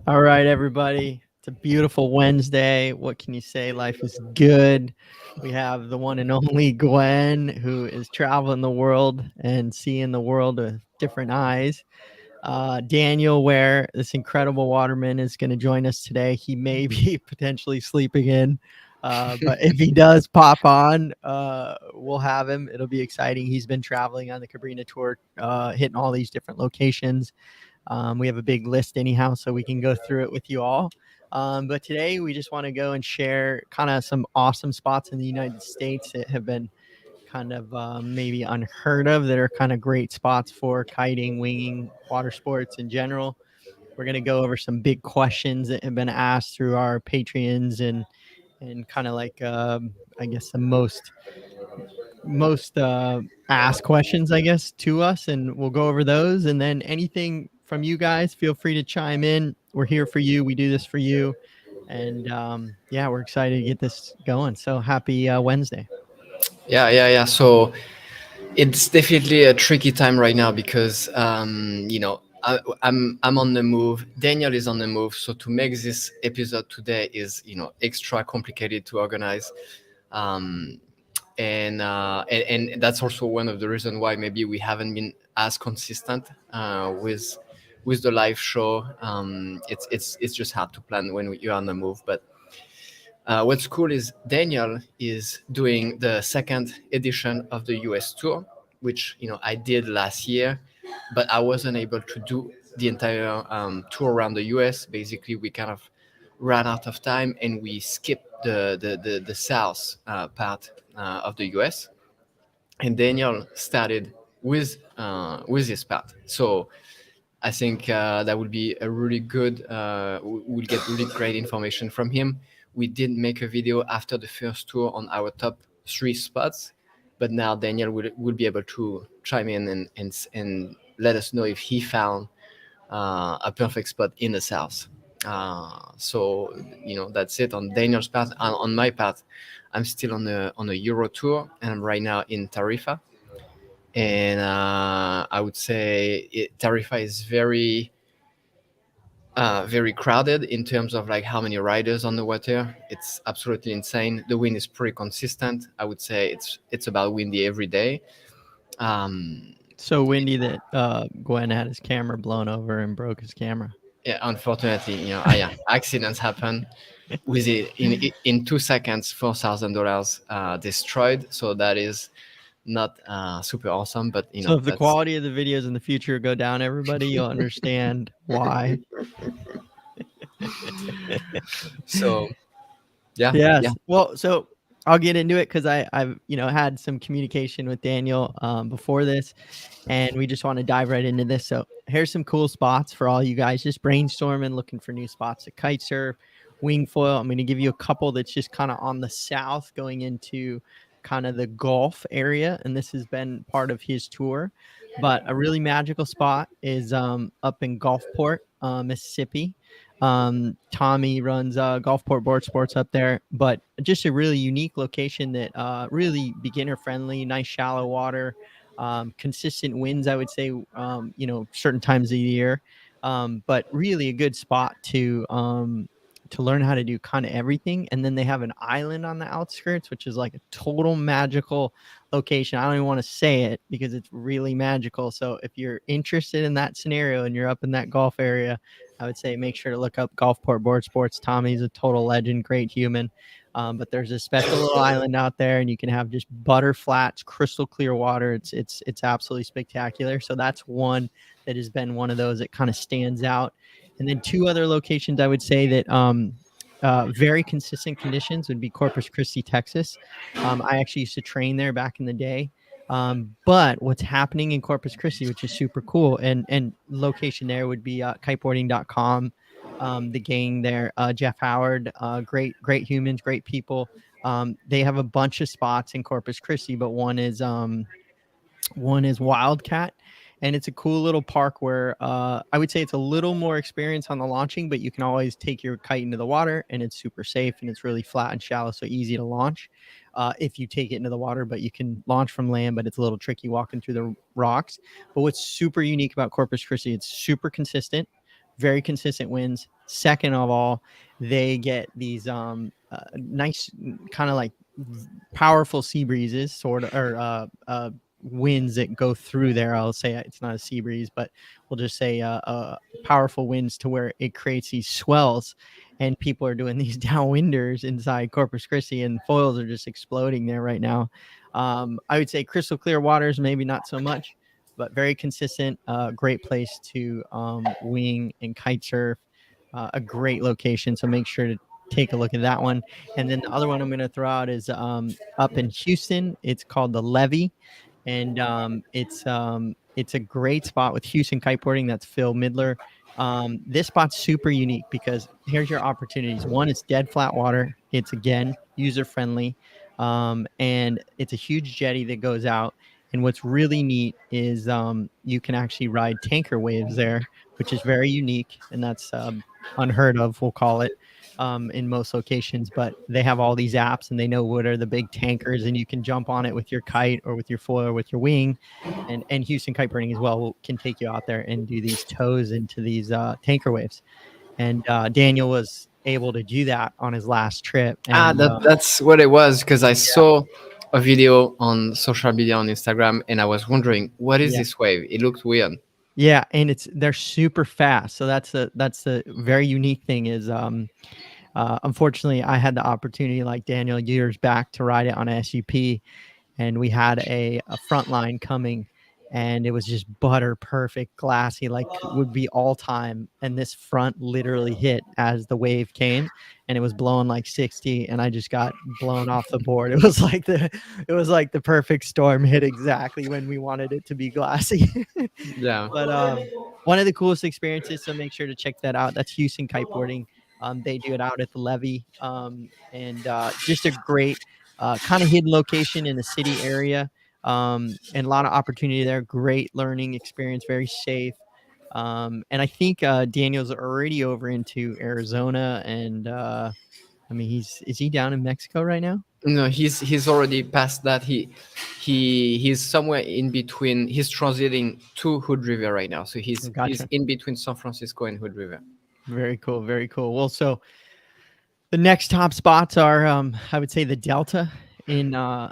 All right, everybody. It's a beautiful Wednesday. What can you say? Life is good. We have the one and only Gwen, who is traveling the world and seeing the world with different eyes. Daniel, where this incredible waterman is going to join us today. He may be potentially sleeping in, but if he does pop on, we'll have him. It'll be exciting. He's been traveling on the Cabrina tour, hitting all these different locations. We have a big list anyhow, so we can go through it with you all. But today we just want to go and share kind of some awesome spots in the United States that have been kind of maybe unheard of, that are kind of great spots for kiting, winging, water sports in general. We're going to go over some big questions that have been asked through our Patreons and kind of like I guess the most asked questions, I guess, to us, and we'll go over those. And then anything from you guys, feel free to chime in. We're here for you. We do this for you. And yeah, we're excited to get this going. So happy Wednesday. Yeah. So it's definitely a tricky time right now because I'm on the move. Daniel is on the move. So to make this episode today is extra complicated to organize. Um, and that's also one of the reasons why maybe we haven't been as consistent with the live show. It's just hard to plan when you're on the move. But what's cool is Daniel is doing the second edition of the US tour, which I did last year, but I wasn't able to do the entire tour around the US. Basically, we kind of ran out of time and we skipped the south part of the US. And Daniel started with this part. So I think that would be a really good. We'll get really great information from him. We did make a video after the first tour on our top 3 spots, but now Daniel will be able to chime in and let us know if he found a perfect spot in the south. So that's it on Daniel's part. And on my part, I'm still on a Euro tour, and I'm right now in Tarifa. And I would say Tarifa is very crowded in terms of like how many riders on the water. It's absolutely insane. The wind is pretty consistent. I would say it's about windy every day. Um, So windy that Gwen had his camera blown over and broke his camera. yeah, unfortunately, yeah, accidents happen. With it in 2 seconds, $4,000 destroyed. So that is not super awesome, but So if the that's quality of the videos in the future go down, everybody, you'll understand why. so yeah, yeah. Yes. Well, so I'll get into it because I've had some communication with Daniel before this, and we just want to dive right into this. So here's some cool spots for all you guys just brainstorming, looking for new spots to kite surf, wingfoil. I'm going to give you a couple that's just kind of on the south, going into kind of the Gulf area, and this has been part of his tour. But a really magical spot is up in Gulfport, Mississippi. Tommy runs Gulfport Board Sports up there, but just a really unique location that really beginner friendly, nice shallow water, consistent winds, I would say, certain times of the year, but really a good spot to learn how to do kind of everything. And then they have an island on the outskirts, which is like a total magical location. I don't even want to say it because it's really magical. So if you're interested in that scenario and you're up in that Gulf area, I would say make sure to look up Gulfport Board Sports. Tommy's a total legend, great human. But there's a special little island out there, and you can have just butter flats, crystal clear water. It's absolutely spectacular. So that's one that has been one of those that kind of stands out. And then two other locations I would say that very consistent conditions would be Corpus Christi, Texas. I actually used to train there back in the day. But what's happening in Corpus Christi, which is super cool, and location there would be kiteboarding.com. The gang there, Jeff Howard, great humans, great people. They have a bunch of spots in Corpus Christi, but one is Wildcat, and it's a cool little park where I would say it's a little more experience on the launching, but you can always take your kite into the water, and it's super safe, and it's really flat and shallow, so easy to launch if you take it into the water. But you can launch from land, but it's a little tricky walking through the rocks. But what's super unique about Corpus Christi, it's super consistent, very consistent winds, Second of all, they get these nice kind of like powerful sea breezes, sort of, or winds that go through there. I'll say it's not a sea breeze, but we'll just say powerful winds to where it creates these swells, and people are doing these downwinders inside Corpus Christi, and foils are just exploding there right now. I would say crystal clear waters, maybe not so much, but very consistent. Great place to wing and kite surf. A great location, so make sure to take a look at that one. And then the other one I'm going to throw out is up in Houston. It's called the Levy, and it's a great spot with Houston kiteboarding. That's Phil Midler. This spot's super unique because here's your opportunities. One, it's dead flat water. It's again user friendly, and it's a huge jetty that goes out. And what's really neat is you can actually ride tanker waves there, which is very unique, and that's unheard of, we'll call it, in most locations. But they have all these apps, and they know what are the big tankers, and you can jump on it with your kite or with your foil or with your wing. And Houston Kiteboarding as well can take you out there and do these tows into these tanker waves. And Daniel was able to do that on his last trip. And That's what it was, because I saw a video on social media on Instagram, and I was wondering, what is this wave? It looked weird. Yeah, and they're super fast. So that's the very unique thing is unfortunately I had the opportunity, like Daniel, years back to ride it on a SUP, and we had a front line coming, and it was just butter perfect, glassy, like would be all time. And this front literally hit as the wave came, and it was blowing like 60, and I just got blown off the board. It was like the perfect storm hit exactly when we wanted it to be glassy. Yeah. But one of the coolest experiences, so make sure to check that out. That's Houston Kiteboarding. They do it out at the Levy, and just a great kind of hidden location in the city area, and a lot of opportunity there. Great learning experience, very safe. And I think Daniel's already over into Arizona, and I mean, is he down in Mexico right now? No, he's already past that. He's somewhere in between. He's transiting to Hood River right now, so he's Gotcha. in between San Francisco and Hood River. Very cool, very cool. Well, so the next top spots are, I would say, the Delta in I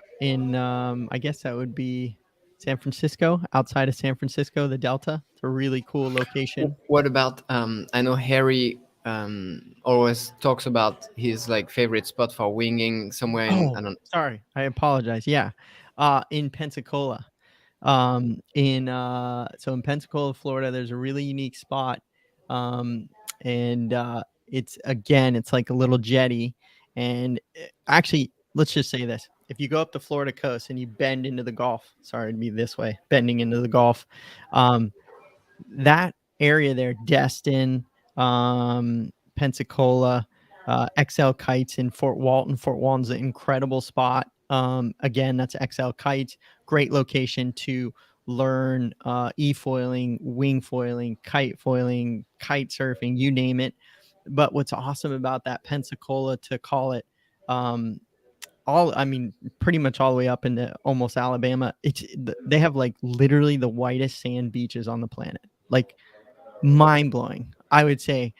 guess that would be San Francisco, outside of San Francisco. The Delta, it's a really cool location. What about I know Harry always talks about his like favorite spot for winging somewhere in, I don't. Sorry, I apologize. Yeah, in Pensacola. So in Pensacola, Florida, there's a really unique spot, and it's like a little jetty. And actually, let's just say this: if you go up the Florida coast and you bend into the Gulf, sorry to be this way, bending into the Gulf, that area there, Destin, Pensacola, XL Kites in Fort Walton. Fort Walton's an incredible spot. Again, that's XL Kites. Great location to learn e-foiling, wing foiling, kite surfing, you name it. But what's awesome about that Pensacola, to call it pretty much all the way up into almost Alabama, they have like literally the whitest sand beaches on the planet. Like, mind blowing. I would say,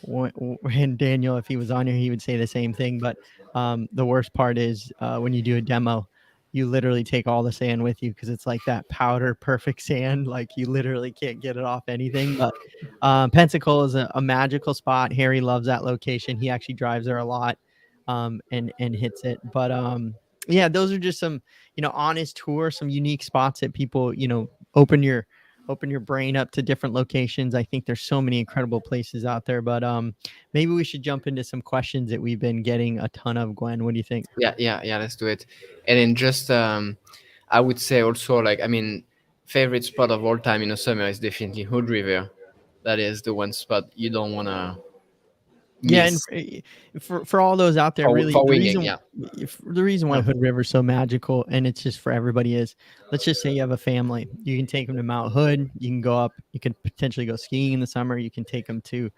and Daniel, if he was on here, he would say the same thing. But the worst part is when you do a demo, you literally take all the sand with you because it's like that powder perfect sand. Like, you literally can't get it off anything. But Pensacola is a magical spot. Harry loves that location. He actually drives there a lot, and hits it. But yeah, those are just some, honest tour, some unique spots that people, open your brain up to different locations. I think there's so many incredible places out there. But maybe we should jump into some questions that we've been getting a ton of. Gwen, what do you think? Yeah, let's do it. And then just I would say also, like, I mean, favorite spot of all time in the summer is definitely Hood River. That is the one spot you don't want to miss. Yeah, and for all those out there, really, for winging, the reason why Hood River is so magical, and it's just for everybody, is, let's just say you have a family. You can take them to Mount Hood. You can go up. You can potentially go skiing in the summer. You can take them to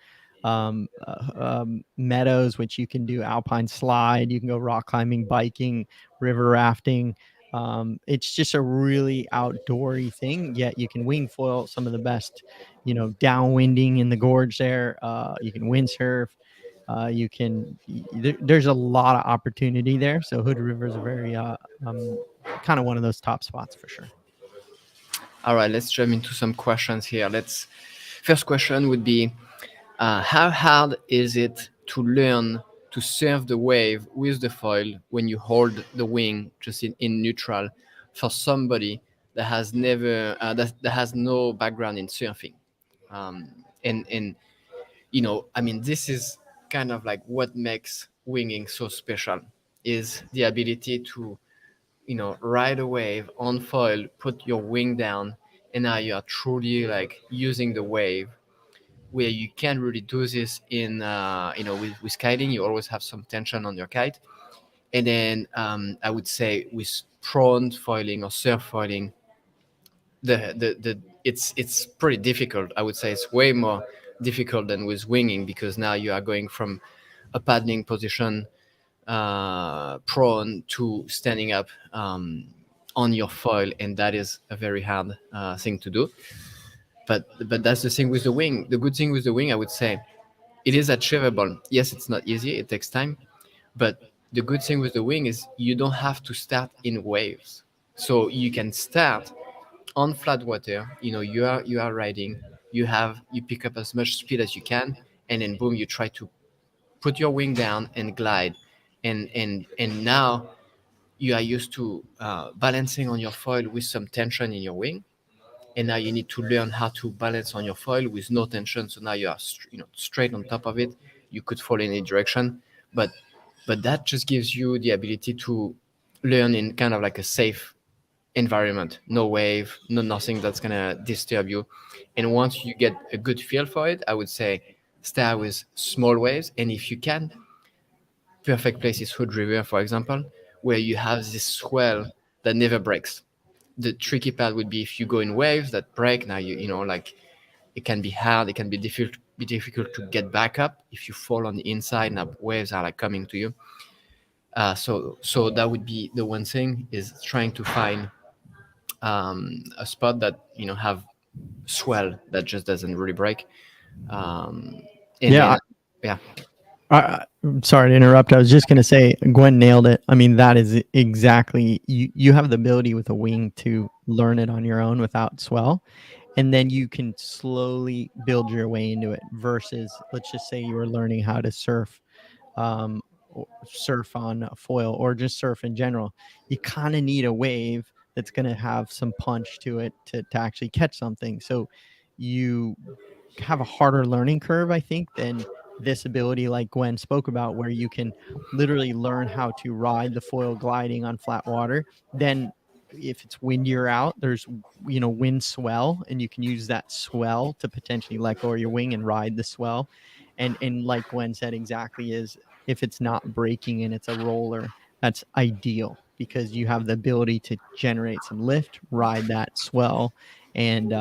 Meadows, which you can do alpine slide. You can go rock climbing, biking, river rafting. It's just a really outdoory thing. Yet you can wing foil some of the best, downwinding in the gorge there. You can windsurf. There's a lot of opportunity there. So Hood River is a very kind of one of those top spots for sure. All right, let's jump into some questions here. First question would be, how hard is it to learn to surf the wave with the foil when you hold the wing just in neutral for somebody that has never that has no background in surfing? And I mean, this is kind of like what makes winging so special, is the ability to ride a wave on foil, put your wing down, and now you are truly like using the wave, where you can't really do this in with kiting. You always have some tension on your kite. And then I would say with prawn foiling or surf foiling, it's pretty difficult. I would say it's way more difficult than with winging, because now you are going from a paddling position, prone, to standing up on your foil, and that is a very hard thing to do. But that's the thing with the wing. The good thing with the wing, I would say, it is achievable. Yes, it's not easy. It takes time. But the good thing with the wing is you don't have to start in waves. So you can start on flat water. You are riding. You pick up as much speed as you can, and then boom, you try to put your wing down and glide. And now you are used to balancing on your foil with some tension in your wing, and now you need to learn how to balance on your foil with no tension. So now you are straight on top of it. You could fall in any direction, but that just gives you the ability to learn in kind of like a safe environment. No wave, no nothing that's gonna disturb you. And once you get a good feel for it, I would say start with small waves, and if you can, perfect place is Hood River, for example, where you have this swell that never breaks. The tricky part would be if you go in waves that break. Now like, it can be hard, it can be difficult to get back up if you fall on the inside. Now waves are like coming to you. So that would be the one thing, is trying to find a spot that have swell that just doesn't really break. And Yeah. then yeah. I'm sorry to interrupt. I was just going to say, Gwen nailed it. I mean, that is exactly, you have the ability with a wing to learn it on your own without swell. And then you can slowly build your way into it, versus, let's just say you were learning how to surf, surf on a foil, or just surf in general. You kind of need a wave that's going to have some punch to it to actually catch something. So you have a harder learning curve, I think, than this ability like Gwen spoke about, where you can literally learn how to ride the foil gliding on flat water. Then if it's windier out, there's wind swell, and you can use that swell to potentially let go of your wing and ride the swell. And like Gwen said, exactly, is if it's not breaking and it's a roller, that's ideal, because you have the ability to generate some lift, ride that swell, and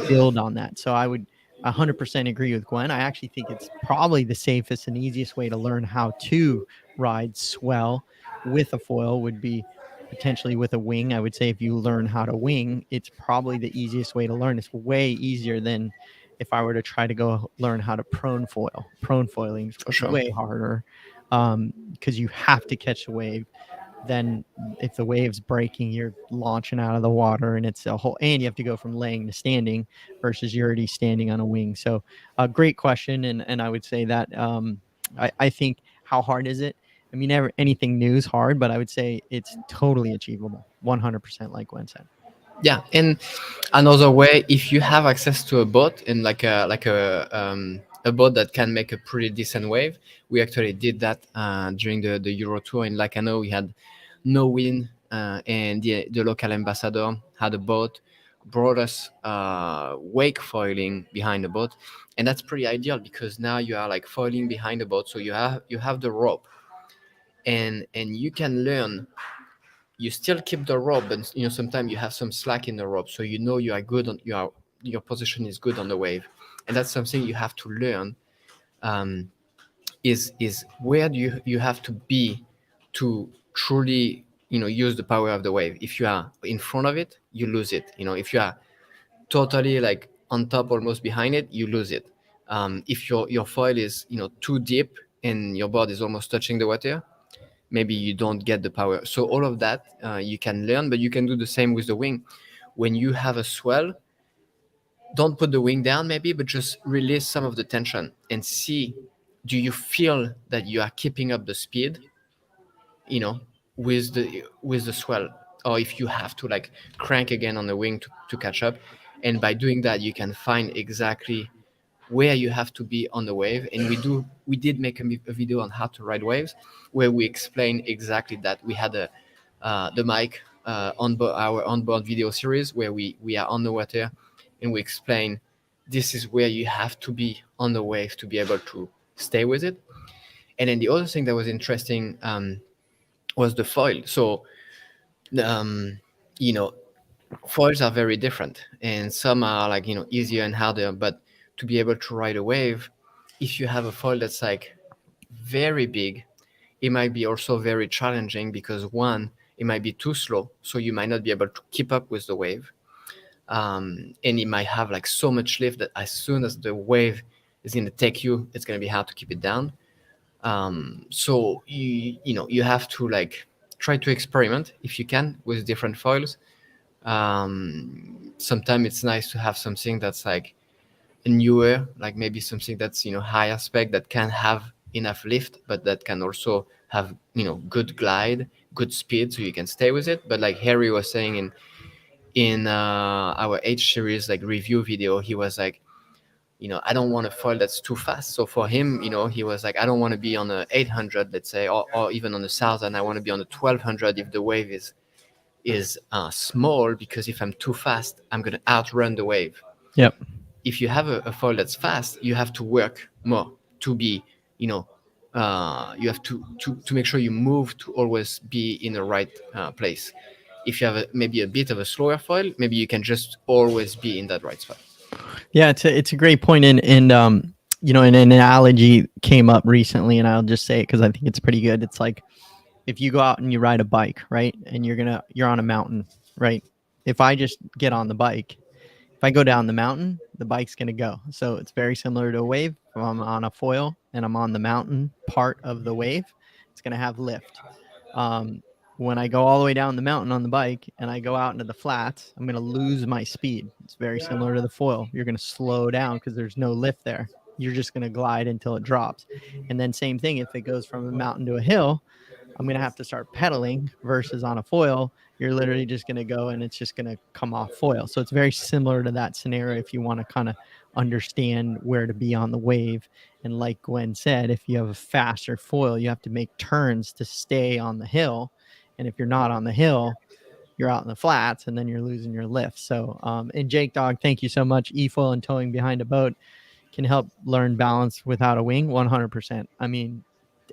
build on that. So I would 100% agree with Gwen. I actually think it's probably the safest and easiest way to learn how to ride swell with a foil would be potentially with a wing. I would say if you learn how to wing, it's probably the easiest way to learn. It's way easier than if I were to try to go learn how to prone foil. Prone foiling is For sure. way harder, because you have to catch a wave. Then if the wave's breaking, you're launching out of the water, and it's a whole, and you have to go from laying to standing, versus you're already standing on a wing. So a great question. And I would say that I think, how hard is it? I mean, anything new is hard, but I would say it's totally achievable. 100%, like Gwen said. Yeah, and another way, if you have access to a boat, and like a boat that can make a pretty decent wave. We actually did that during the Euro tour in Lacano. We had no wind, and the local ambassador had a boat, brought us wake foiling behind the boat, and that's pretty ideal, because now you are like foiling behind the boat, so you have the rope, and you can learn. You still keep the rope, but sometimes you have some slack in the rope, so you are good on your position is good on the wave, and that's something you have to learn. Is where do you have to be to truly use the power of the wave. If you are in front of it, you lose it. If you are totally like on top, almost behind it, you lose it. If your foil is too deep and your board is almost touching the water, maybe you don't get the power. So all of that you can learn, but you can do the same with the wing. When you have a swell, don't put the wing down maybe, but just release some of the tension and see, do you feel that you are keeping up the speed, you know, with the swell, or if you have to like crank again on the wing to catch up. And by doing that, you can find exactly where you have to be on the wave. And we did make a video on how to ride waves, where we explain exactly that. We had the mic our onboard video series where we are on the water, and we explain this is where you have to be on the wave to be able to stay with it. And then the other thing that was interesting was the foil. So um, you know foils are very different, and some are like easier and harder. But to be able to ride a wave, if you have a foil that's like very big, it might be also very challenging, because one, it might be too slow, so you might not be able to keep up with the wave. And it might have like so much lift that as soon as the wave is going to take you, it's going to be hard to keep it down. So you have to like try to experiment if you can with different foils. Sometimes it's nice to have something that's like newer, like maybe something that's higher spec, that can have enough lift, but that can also have good glide, good speed, so you can stay with it. But like Harry was saying in our H series like review video, he was like, I don't want a foil that's too fast. So for him, he was like, I don't want to be on a 800, let's say, or even on a 1,000. I want to be on a 1,200 if the wave is small, because if I'm too fast, I'm going to outrun the wave. Yep. If you have a foil that's fast, you have to work more to be, you have to make sure you move to always be in the right place. If you have maybe a bit of a slower foil, maybe you can just always be in that right spot. Yeah, it's a great point. And an analogy came up recently, and I'll just say it because I think it's pretty good. It's like if you go out and you ride a bike, right, and you're on a mountain, right? If I just get on the bike, if I go down the mountain, the bike's gonna go. So it's very similar to a wave. If I'm on a foil and I'm on the mountain part of the wave, it's gonna have lift. When I go all the way down the mountain on the bike and I go out into the flats, I'm going to lose my speed. It's very similar to the foil. You're going to slow down because there's no lift there. You're just going to glide until it drops. And then same thing, if it goes from a mountain to a hill, I'm going to have to start pedaling, versus on a foil, you're literally just going to go and it's just going to come off foil. So it's very similar to that scenario if you want to kind of understand where to be on the wave. And like Gwen said, if you have a faster foil, you have to make turns to stay on the hill. And if you're not on the hill, you're out in the flats, and then you're losing your lift. So, and Jake Dog, thank you so much. E-foil and towing behind a boat can help learn balance without a wing. 100%. I mean,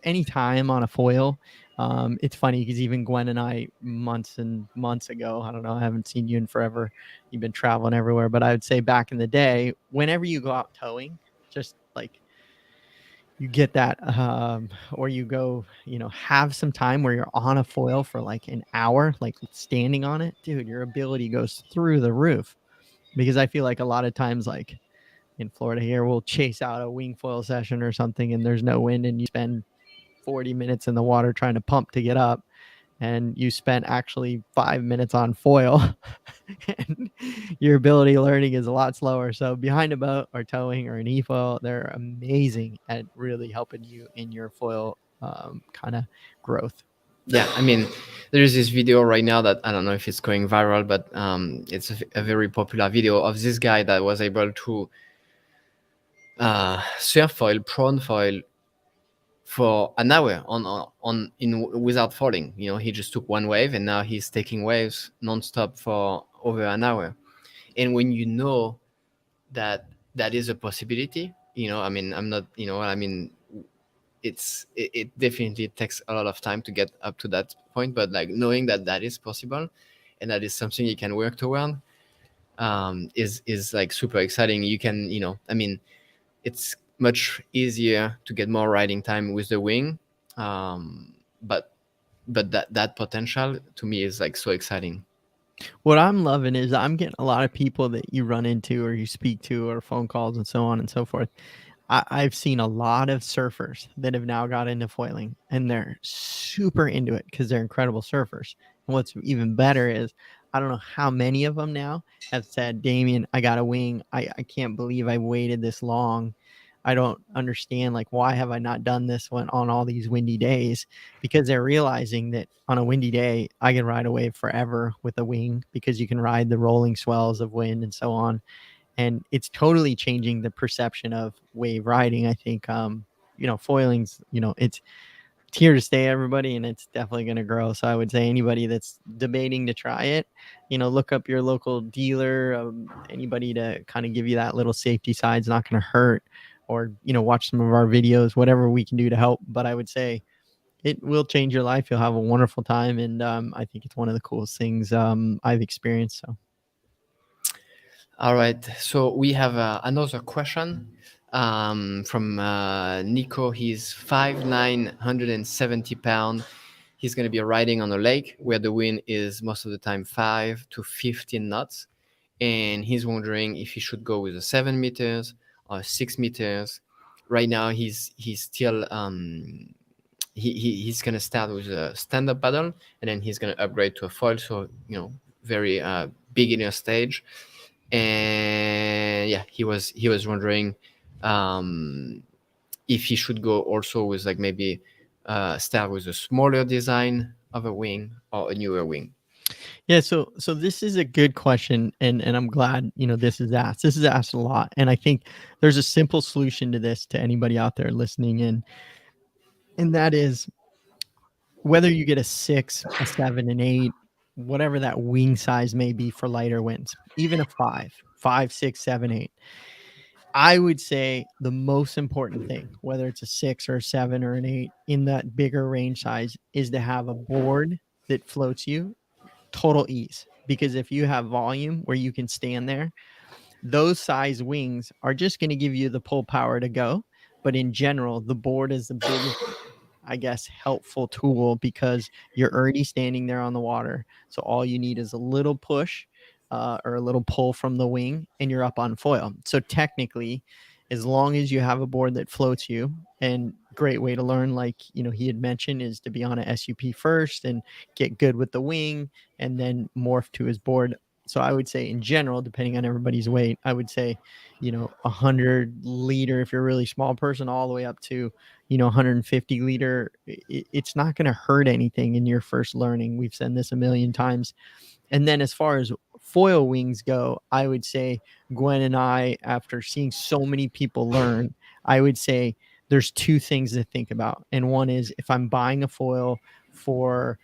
anytime on a foil, it's funny because even Gwen and I, months and months ago, I don't know, I haven't seen you in forever. You've been traveling everywhere, but I would say back in the day, whenever you go out towing, just like you get that, or you go, have some time where you're on a foil for like an hour, like standing on it, dude, your ability goes through the roof. Because I feel like a lot of times, like in Florida here, we'll chase out a wing foil session or something and there's no wind, and you spend 40 minutes in the water trying to pump to get up, and you spent actually 5 minutes on foil and your ability learning is a lot slower. So behind a boat or towing or an e-foil, they're amazing at really helping you in your foil kind of growth. Yeah, I mean, there is this video right now that I don't know if it's going viral, but it's a very popular video of this guy that was able to surf foil, prawn foil for an hour without falling. He just took one wave, and now he's taking waves nonstop for over an hour. And when you know that that is a possibility, I mean, I'm not, I mean, it definitely takes a lot of time to get up to that point, but like knowing that that is possible and that is something you can work toward is like super exciting. You can, I mean, it's much easier to get more riding time with the wing, but but that potential to me is like so exciting. What I'm loving is I'm getting a lot of people that you run into or you speak to or phone calls and so on and so forth. I've seen a lot of surfers that have now got into foiling and they're super into it because they're incredible surfers. And what's even better is I don't know how many of them now have said, Damien, I got a wing. I can't believe I waited this long. I don't understand, like, why have I not done this one on all these windy days? Because they're realizing that on a windy day, I can ride a wave forever with a wing because you can ride the rolling swells of wind and so on. And it's totally changing the perception of wave riding. I think, foiling's, it's here to stay, everybody, and it's definitely going to grow. So I would say anybody that's debating to try it, look up your local dealer, anybody to kind of give you that little safety side. It's not going to hurt, or, watch some of our videos, whatever we can do to help. But I would say it will change your life. You'll have a wonderful time. And I think it's one of the coolest things I've experienced. So. All right, so we have another question from Nico. He's 5'9", 170 pounds. He's going to be riding on a lake where the wind is most of the time 5 to 15 knots. And he's wondering if he should go with a 7 meters or 6 meters. Right now, he's still he's gonna start with a stand-up paddle, and then he's gonna upgrade to a foil. So very beginner stage. And yeah, he was wondering if he should go also with like maybe start with a smaller design of a wing or a newer wing. Yeah, so this is a good question, and I'm glad this is asked. This is asked a lot, and I think there's a simple solution to this to anybody out there listening in, and that is whether you get a 6, a 7, an 8, whatever that wing size may be for lighter winds, even a 5, 6, 7, 8. I would say the most important thing, whether it's a 6 or a 7 or an 8 in that bigger range size, is to have a board that floats you total ease. Because if you have volume where you can stand there, those size wings are just going to give you the pull power to go. But in general, the board is the biggest, I guess, helpful tool because you're already standing there on the water. So all you need is a little push or a little pull from the wing and you're up on foil. So technically, as long as you have a board that floats you, and great way to learn, like he had mentioned, is to be on a SUP first and get good with the wing and then morph to his board. So I would say in general, depending on everybody's weight, I would say 100 liter if you're a really small person, all the way up to 150 liter. It's not going to hurt anything in your first learning. We've said this a million times. And then as far as foil wings go, I would say Gwen and I, after seeing so many people learn, I would say there's two things to think about. And one is, if I'm buying a foil for,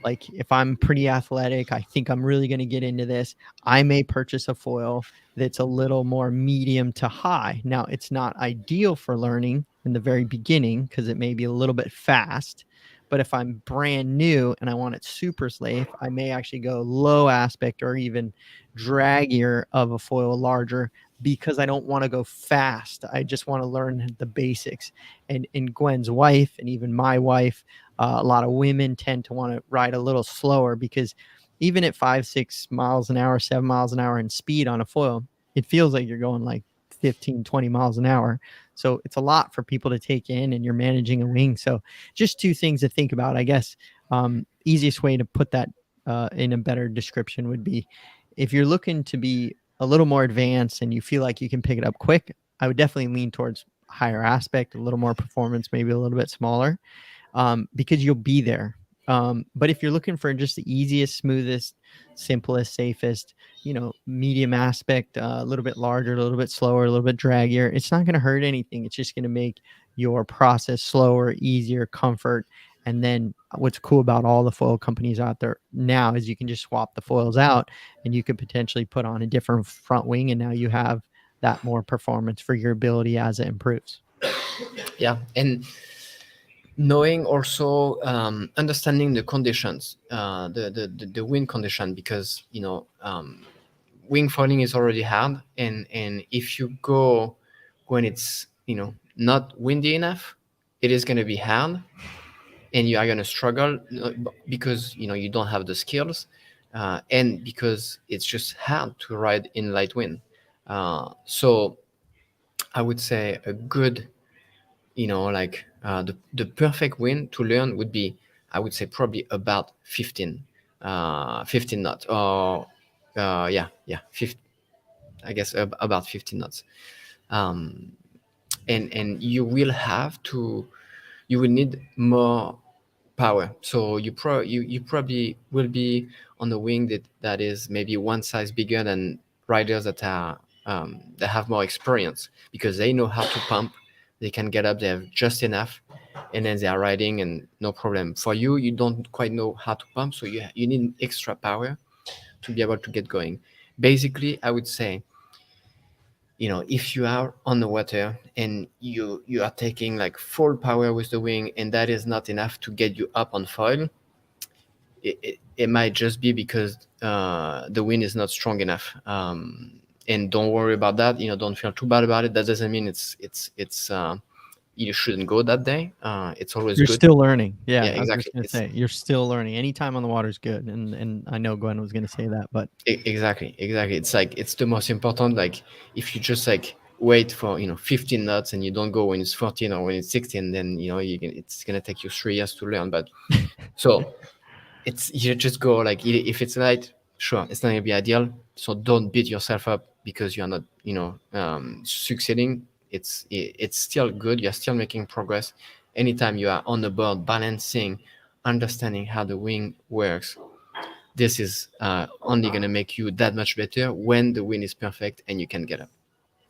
like, if I'm pretty athletic, I think I'm really going to get into this, I may purchase a foil that's a little more medium to high. Now, it's not ideal for learning in the very beginning because it may be a little bit fast. But if I'm brand new and I want it super safe, I may actually go low aspect or even draggier of a foil, larger, because I don't want to go fast. I just want to learn the basics. And Gwen's wife, and even my wife, a lot of women tend to want to ride a little slower because even at 5, 6 miles an hour, 7 miles an hour in speed on a foil, it feels like you're going like 15, 20 miles an hour. So it's a lot for people to take in, and you're managing a wing. So just two things to think about, I guess. Easiest way to put that in a better description would be, if you're looking to be a little more advanced and you feel like you can pick it up quick, I would definitely lean towards higher aspect, a little more performance, maybe a little bit smaller, because you'll be there. But if you're looking for just the easiest, smoothest, simplest, safest, medium aspect, a little bit larger, a little bit slower, a little bit draggier, it's not going to hurt anything. It's just going to make your process slower, easier, comfort. And then what's cool about all the foil companies out there now is you can just swap the foils out and you could potentially put on a different front wing. And now you have that more performance for your ability as it improves. Yeah. And knowing also understanding the conditions, the wind condition, because wing foiling is already hard, and if you go when it's not windy enough, it is going to be hard. and you are going to struggle because you don't have the skills, and because it's just hard to ride in light wind. So I would say a good, like the perfect wind to learn would be, I would say, probably about 15 knots, or yeah 50, I guess about 15 knots. um, and you will need more power. So you probably will be on a wing that is maybe one size bigger than riders that have more experience, because they know how to pump. They can get up, they have just enough, and then they are riding and no problem. For you, you don't quite know how to pump, so you need extra power to be able to get going. Basically, I would say, if you are on the water and you are taking like full power with the wing, and that is not enough to get you up on foil, it might just be because the wind is not strong enough. And don't worry about that. Don't feel too bad about it. That doesn't mean it's you shouldn't go that day. It's always You're good. still learning. Yeah, Yeah, I was just exactly. gonna say you're still learning. Any time on the water is good, and I know Gwen was gonna say that, but Exactly. It's like it's the most important. Like if you just like wait for 15 knots and you don't go when it's 14 or when it's 16, then it's gonna take you 3 years to learn. But so you just go like, if it's light, sure, it's not gonna be ideal. So don't beat yourself up because you're not succeeding. It's still good. You're still making progress. Anytime you are on the board balancing, understanding how the wing works, this is only going to make you that much better when the wind is perfect and you can get up.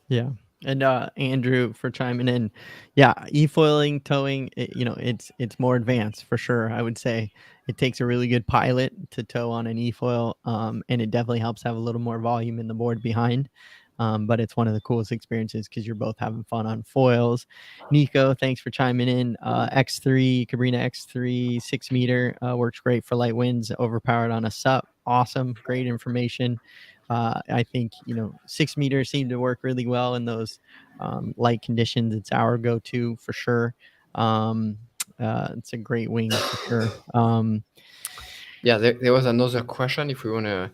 yeah. And Andrew for chiming in. Yeah, e-foiling, towing, it's more advanced for sure. I would say it takes a really good pilot to tow on an e-foil, and it definitely helps have a little more volume in the board behind. But it's one of the coolest experiences because you're both having fun on foils. Nico, thanks for chiming in. X3, Cabrina X3, 6 meter, works great for light winds, overpowered on a SUP. Awesome, great information. I think 6 meters seem to work really well in those light conditions. It's our go-to for sure. It's a great wing for sure. Yeah, there was another question, if we want to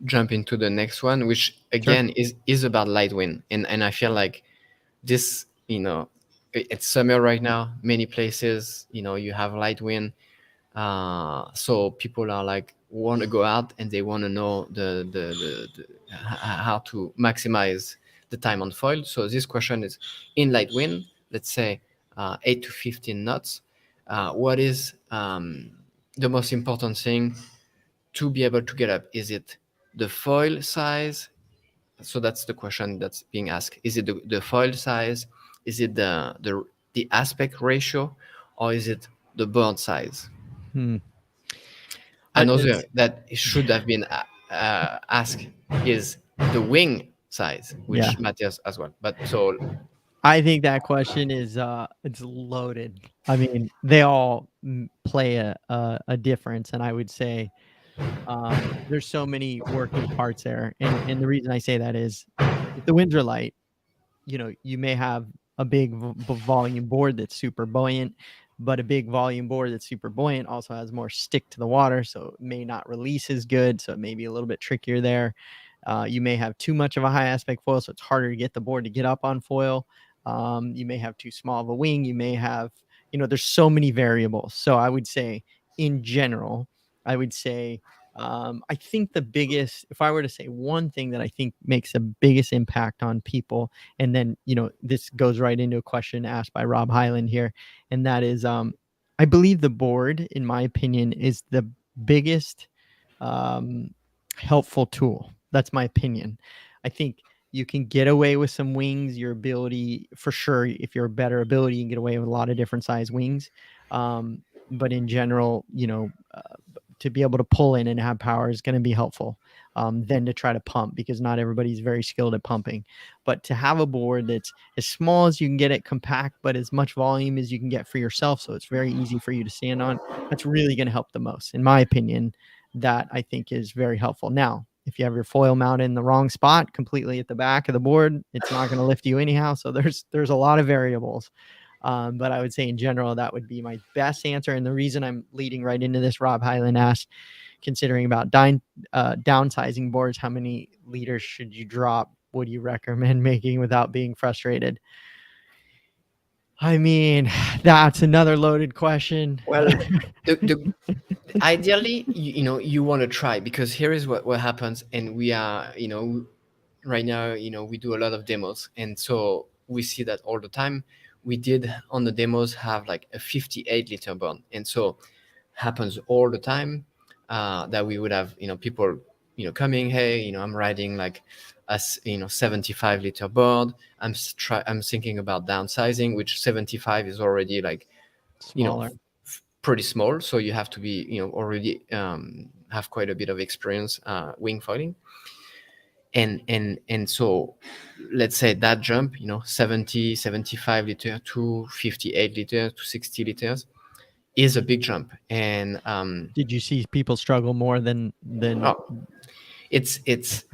jump into the next one, which Sure. again is about light wind. And I feel like this, it's summer right now. Many places, you have light wind. So people are like, want to go out and they want to know how to maximize the time on foil. So this question is, in light wind, let's say 8 to 15 knots, what is the most important thing to be able to get up? Is it the foil size? So that's the question that's being asked. Is it the foil size? Is it the aspect ratio, or is it the board size? Hmm. Another that should have been asked is the wing size, Yeah. which matters as well. But so I think that question is it's loaded. I mean, they all play a difference, and I would say there's so many working parts there. And the reason I say that is if the winds are light, you may have a big volume board that's super buoyant, but a big volume board that's super buoyant also has more stick to the water, so it may not release as good. So it may be a little bit trickier there. You may have too much of a high aspect foil, so it's harder to get the board to get up on foil. You may have too small of a wing. You may have, there's so many variables. So I would say, in general, I would say, I think the biggest, if I were to say one thing that I think makes the biggest impact on people, and then, this goes right into a question asked by Rob Highland here, and that is, I believe the board, in my opinion, is the biggest helpful tool. That's my opinion. I think you can get away with some wings, your ability, for sure. If you're a better ability, you can get away with a lot of different size wings. But in general, to be able to pull in and have power is going to be helpful than to try to pump, because not everybody's very skilled at pumping. But to have a board that's as small as you can get it, compact, but as much volume as you can get for yourself, so it's very easy for you to stand on, that's really going to help the most, in my opinion. That I think is very helpful. Now, if you have your foil mounted in the wrong spot, completely at the back of the board, it's not going to lift you anyhow. So there's a lot of variables. But I would say in general, that would be my best answer. And the reason I'm leading right into this, Rob Highland asked, considering about downsizing boards, how many liters should you drop? Would you recommend making without being frustrated? I mean, that's another loaded question. Well, ideally, you want to try, because here is what happens. And we are, right now, we do a lot of demos. And so we see that all the time. We did on the demos have like a 58 liter burn. And so happens all the time that we would have, people, coming, hey, I'm riding like a 75 liter board. I'm thinking about downsizing, which 75 is already like, Smaller. pretty small. So you have to be, already have quite a bit of experience wing foiling. And so let's say that jump, 70, 75 liter to 58 liters to 60 liters is a big jump. And did you see people struggle more than it's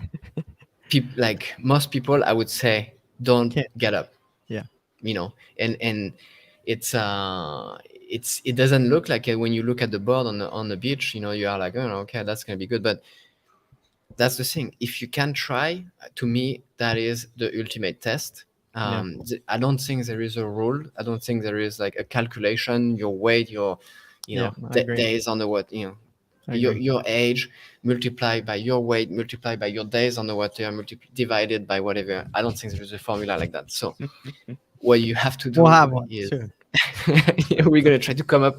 like most people, I would say, don't get up. Yeah. And it doesn't look like it when you look at the board on the beach. You are like, oh, okay, that's gonna be good. But that's the thing. If you can try, to me, that is the ultimate test. I don't think there is a rule. I don't think there is like a calculation. Your weight, your days on the water, your age multiplied by your weight, multiplied by your days on the water, divided by whatever. I don't think there is a formula like that. So what you have to do is soon. we're going to try to come up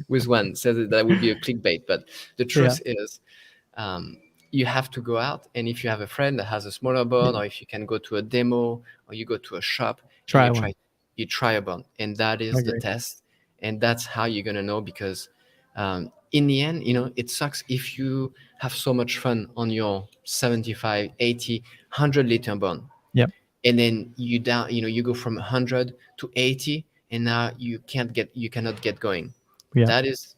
with one. So that would be a clickbait. But the truth is, you have to go out, and if you have a friend that has a smaller board, or if you can go to a demo, or you go to a shop, you try a board, and that is the test, and that's how you're gonna know. Because in the end, it sucks if you have so much fun on your 75, 80, 100 liter board, and then you go from 100 to 80, and now you cannot get going. That is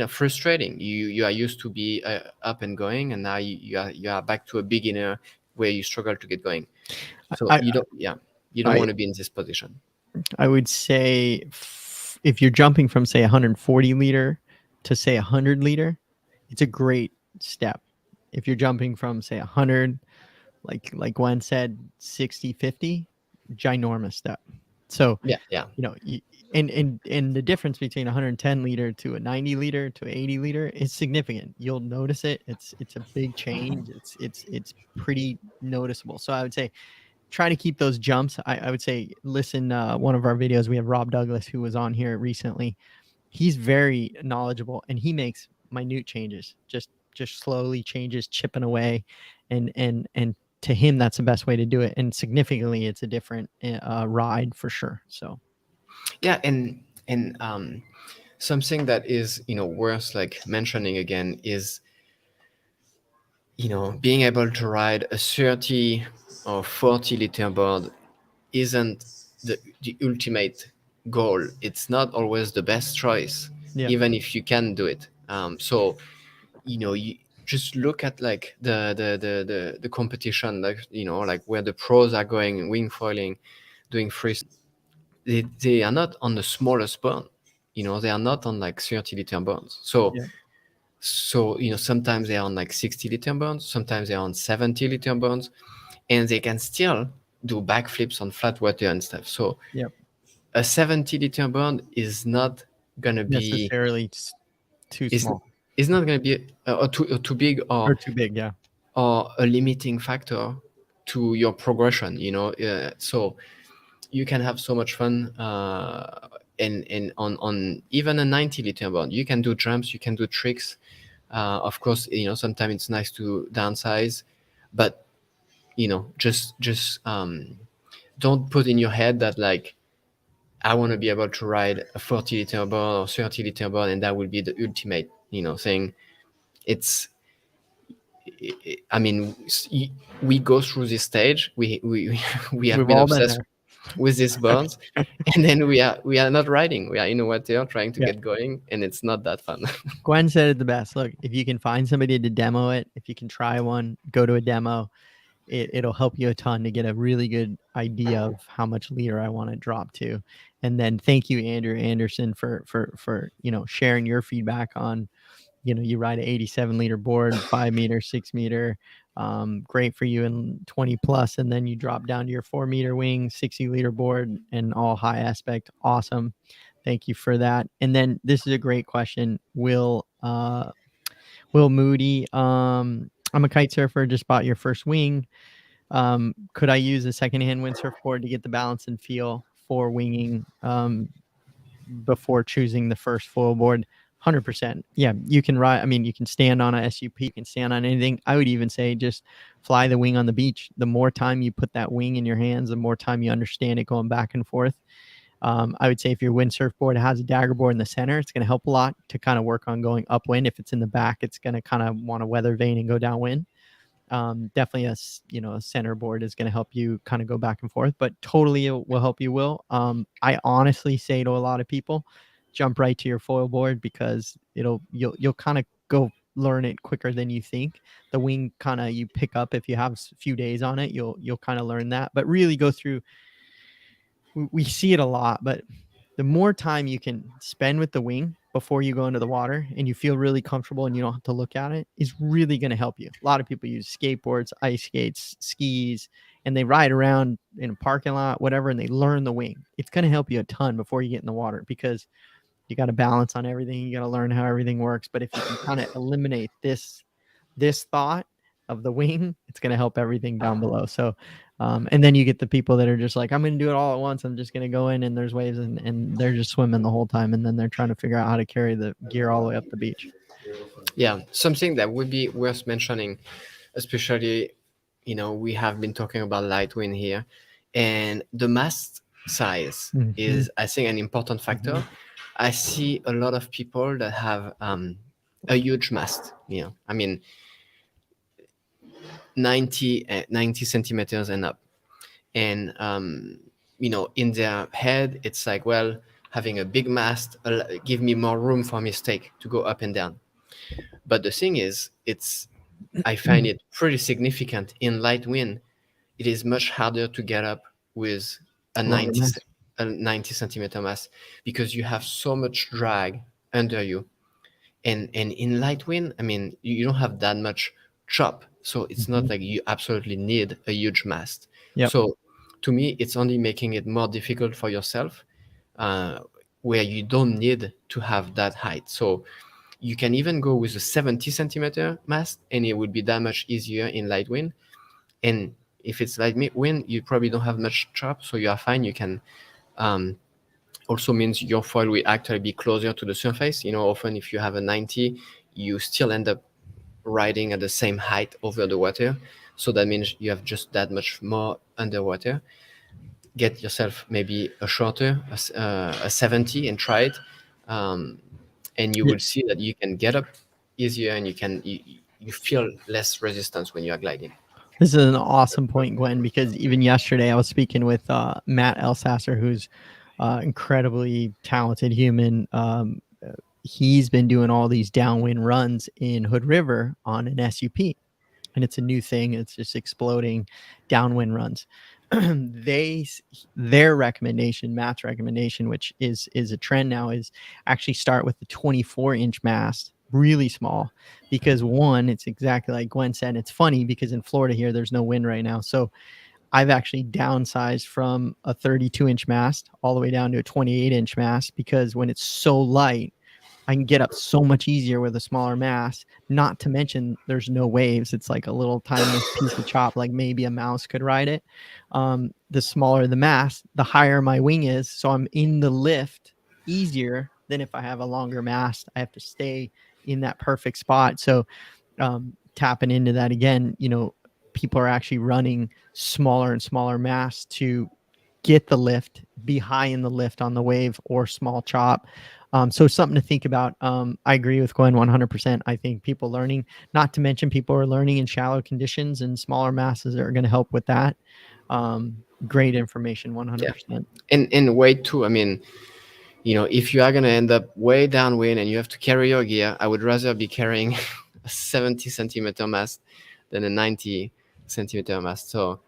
frustrating. You are used to be up and going, and now you are back to a beginner where you struggle to get going. So you don't want to be in this position. I would say if you're jumping from say 140 liter to say 100 liter, it's a great step. If you're jumping from say 100, like Gwen said, 60, 50, ginormous step. So and the difference between 110 liter to a 90 liter to 80 liter is significant. You'll notice it. It's a big change. It's pretty noticeable. So I would say try to keep those jumps. I would say listen, one of our videos, we have Rob Douglas, who was on here recently. He's very knowledgeable, and he makes minute changes, just slowly changes, chipping away, and to him, that's the best way to do it. And significantly, it's a different ride for sure. So and something that is worth like mentioning again is being able to ride a 30 or 40 liter board isn't the ultimate goal. It's not always the best choice, even if you can do it. So you just look at like the competition, like like where the pros are going, wing foiling, doing free. They are not on the smallest burn. They are not on like 30 liter burns. So sometimes they are on like 60 liter burns, sometimes they're on 70 liter burns, and they can still do backflips on flat water and stuff. So a 70 liter burn is not gonna be necessarily too small. It's not going to be too big or too big, or a limiting factor to your progression. So you can have so much fun, and on even a 90 liter board, you can do jumps, you can do tricks. Of course, sometimes it's nice to downsize, but just don't put in your head that like I want to be able to ride a 40 liter board or 30 liter board, and that will be the ultimate thing. I mean, we go through this stage. We have been obsessed with these boards, and then we are not riding. We are in the water trying to get going, and it's not that fun. Gwen said it the best. Look, if you can find somebody to demo it, if you can try one, go to a demo. it'll help you a ton to get a really good idea of how much leader I want to drop to. And then thank you, Andrew Anderson, for sharing your feedback on, you ride an 87 liter board, 5 meter, 6 meter. Great for you in 20 plus, and then you drop down to your 4 meter wing, 60 liter board, and all high aspect. Awesome. Thank you for that. And then this is a great question. Will Moody, I'm a kite surfer, just bought your first wing. Could I use a secondhand windsurf board to get the balance and feel for winging before choosing the first foil board? 100%. Yeah, you can ride. I mean, you can stand on a SUP, you can stand on anything. I would even say just fly the wing on the beach. The more time you put that wing in your hands, the more time you understand it going back and forth. I would say if your windsurf board has a dagger board in the center, it's going to help a lot to kind of work on going upwind. If it's in the back, it's going to kind of want to weather vane and go downwind. Definitely a center board is going to help you kind of go back and forth, but totally it will help you. I honestly say to a lot of people, jump right to your foil board, because you'll kind of go learn it quicker than you think. The wing kind of you pick up if you have a few days on it, you'll kind of learn that, but really go through. We see it a lot, but the more time you can spend with the wing before you go into the water and you feel really comfortable and you don't have to look at it, is really going to help you. A lot of people use skateboards, ice skates, skis, and they ride around in a parking lot, whatever, and they learn the wing. It's going to help you a ton before you get in the water, because you got to balance on everything. You got to learn how everything works. But if you can kind of eliminate this thought of the wing, it's going to help everything down below. So and then you get the people that are just like, I'm going to do it all at once. I'm just going to go in and there's waves and they're just swimming the whole time. And then they're trying to figure out how to carry the gear all the way up the beach. Yeah, something that would be worth mentioning, especially, we have been talking about light wind here, and the mast size is, I think, an important factor. I see a lot of people that have a huge mast, I mean, 90 centimeters and up. And, in their head, it's like, well, having a big mast give me more room for mistake to go up and down. But the thing is, I find it pretty significant in light wind. It is much harder to get up with a 90 centimeter mast, because you have so much drag under you. And in light wind, I mean, you don't have that much chop. So it's not like you absolutely need a huge mast. Yep. So to me, it's only making it more difficult for yourself, where you don't need to have that height. So you can even go with a 70 centimeter mast, and it would be that much easier in light wind. And if it's light wind, you probably don't have much chop, so you are fine. You can also means your foil will actually be closer to the surface. Often if you have a 90, you still end up riding at the same height over the water. So that means you have just that much more underwater. Get yourself maybe a shorter, a 70, and try it. And you will see that you can get up easier, and you feel less resistance when you are gliding. This is an awesome point, Gwen, because even yesterday I was speaking with Matt Elsasser, who's incredibly talented human. He's been doing all these downwind runs in Hood River on an SUP, and it's a new thing. It's just exploding downwind runs. Their recommendation, Matt's recommendation, which is a trend now, is actually start with the 24-inch mast, really small, because one, it's exactly like Gwen said. It's funny because in Florida here, there's no wind right now. So I've actually downsized from a 32-inch mast all the way down to a 28-inch mast, because when it's so light, I can get up so much easier with a smaller mast. Not to mention there's no waves. It's like a little tiny piece of chop, like maybe a mouse could ride it. The smaller the mast, the higher my wing is. So I'm in the lift easier than if I have a longer mast. I have to stay in that perfect spot. So tapping into that again, people are actually running smaller and smaller masts to get the lift, be high in the lift on the wave or small chop. So something to think about. I agree with Gwen 100%. I think people learning, not to mention people are learning in shallow conditions, and smaller masses are going to help with that. Great information, 100%. Yeah. And weight too. I mean, if you are going to end up way downwind and you have to carry your gear, I would rather be carrying a 70 centimeter mast than a 90. centimeter mast. So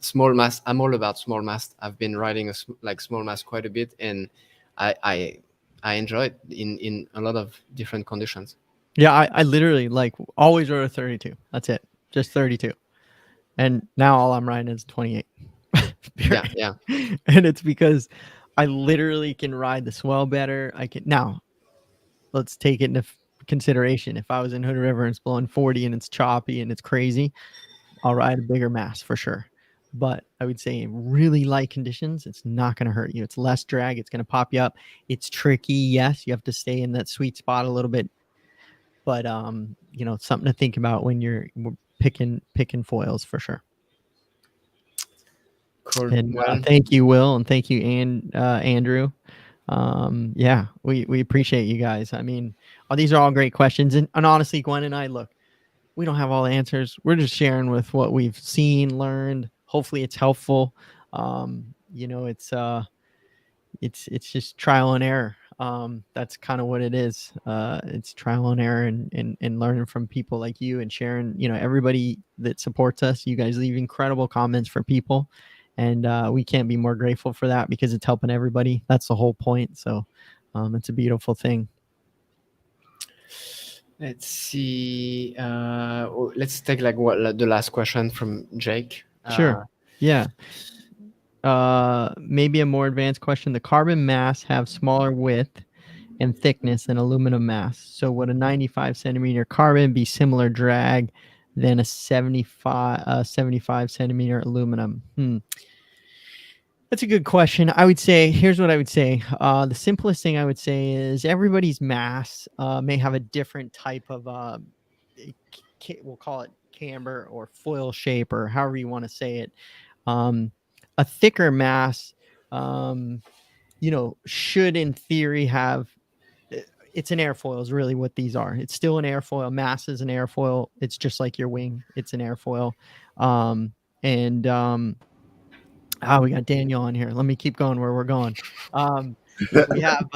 small mast. I'm all about small mast. I've been riding small mast quite a bit, and I enjoy it in a lot of different conditions. Yeah, I literally like always rode a 32. That's it, just 32. And now all I'm riding is 28. Yeah. And it's because I literally can ride the swell better. I can now. Let's take it into consideration. If I was in Hood River and it's blowing 40 and it's choppy and it's crazy, I'll ride a bigger mast for sure. But I would say in really light conditions, it's not going to hurt you. It's less drag. It's going to pop you up. It's tricky. Yes, you have to stay in that sweet spot a little bit. But you know, something to think about when you're picking foils for sure. Cool. And Well, thank you, Will, and thank you, Andrew. Yeah, we appreciate you guys. I mean, these are all great questions, and honestly, Gwen and I, look, we don't have all the answers. We're just sharing with what we've seen, learned. Hopefully, it's helpful. You know, it's just trial and error. That's kind of what it is. It's trial and error, and learning from people like you, and sharing. You know, everybody that supports us. You guys leave incredible comments for people, and we can't be more grateful for that because it's helping everybody. That's the whole point. So it's a beautiful thing. Let's see. Let's take the last question from Jake. Sure. Yeah. Maybe a more advanced question. The carbon mass have smaller width and thickness than aluminum mass. So would a 95 centimeter carbon be similar drag than a 75 centimeter aluminum? That's a good question. I would say, here's what I would say. The simplest thing I would say is everybody's mass may have a different type of, we'll call it camber or foil shape, or however you want to say it. A thicker mass, you know, should in theory have, it's an airfoil is really what these are. It's still an airfoil. Mass is an airfoil. It's just like your wing. It's an airfoil. We got Daniel on here. Let me keep going where we're going. We have